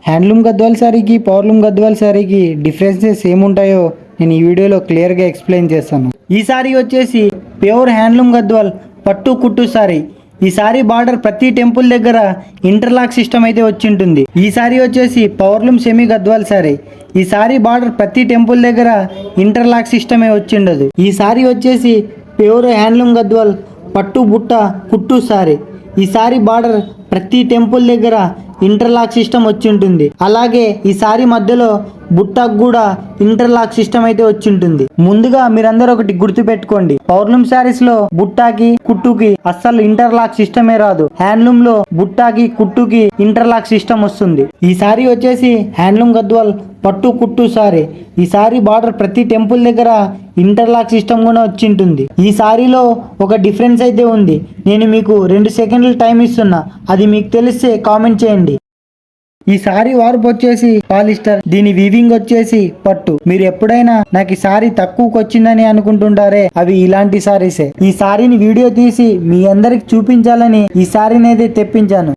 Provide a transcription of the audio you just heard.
Handloom Gadwal శారీకి powerloom Gadwal శారీకి differences ఏముంటాయో నేను ఈ వీడియోలో క్లియర్గా ఎక్స్ప్లెయిన్ చేస్తాను. ఈ శారీ వచ్చేసి ప్యూర్ హ్యాండ్లూమ్ గద్వాల్ పట్టు కుట్టు శారీ. ఈ శారీ బార్డర్ ప్రతి టెంపుల్ దగ్గర ఇంటర్లాక్ సిస్టమ్ అయితే వచ్చి ఉంటుంది. ఈ శారీ వచ్చేసి పవర్లూమ్ సెమీ గద్వాల్ శారీ. ఈ శారీ బార్డర్ ప్రతి టెంపుల్ దగ్గర ఇంటర్లాక్ సిస్టమే వచ్చిండదు. ఈ శారీ వచ్చేసి ప్యూర్ హ్యాండ్లూమ్ గద్వాల్ పట్టు బుట్ట కుట్టు శారీ. ఈ శారీ బార్డర్ ప్రతి టెంపుల్ దగ్గర ఇంటర్లాక్ సిస్టమ్ వచ్చి ఉంటుంది. అలాగే ఈ శారీ మధ్యలో బుట్టకు కూడా ఇంటర్లాక్ సిస్టమ్ అయితే వచ్చి ఉంటుంది. ముందుగా మీరందరూ ఒకటి గుర్తు పెట్టుకోండి, పవర్లూమ్ శారీస్ లో బుట్టాకి కుట్టుకి అస్సలు ఇంటర్లాక్ సిస్టమే రాదు. హ్యాండ్లూమ్ లో బుట్టాకి కుట్టుకి ఇంటర్లాక్ సిస్టమ్ వస్తుంది. ఈ శారీ వచ్చేసి హ్యాండ్లూమ్ గద్వాల్ పట్టు కుట్టు శారీ. ఈ శారీ బార్డర్ ప్రతి టెంపుల్ దగ్గర ఇంటర్లాక్ సిస్టమ్ కూడా వచ్చి ఉంటుంది. ఈ శారీలో ఒక డిఫరెన్స్ అయితే ఉంది. నేను మీకు 2 సెకండ్లు టైం ఇస్తున్నా, అది మీకు తెలిస్తే కామెంట్ చేయండి. ఈ శారీ వార్పు వచ్చేసి పాలిస్టర్, దీని వీవింగ్ వచ్చేసి పట్టు. మీరు ఎప్పుడైనా నాకు ఈ శారీ తక్కువకి వచ్చిందని అనుకుంటుంటారే, అవి ఇలాంటి శారీసే. ఈ శారీని వీడియో తీసి మీ అందరికి చూపించాలని ఈ శారీని అయితే తెప్పించాను.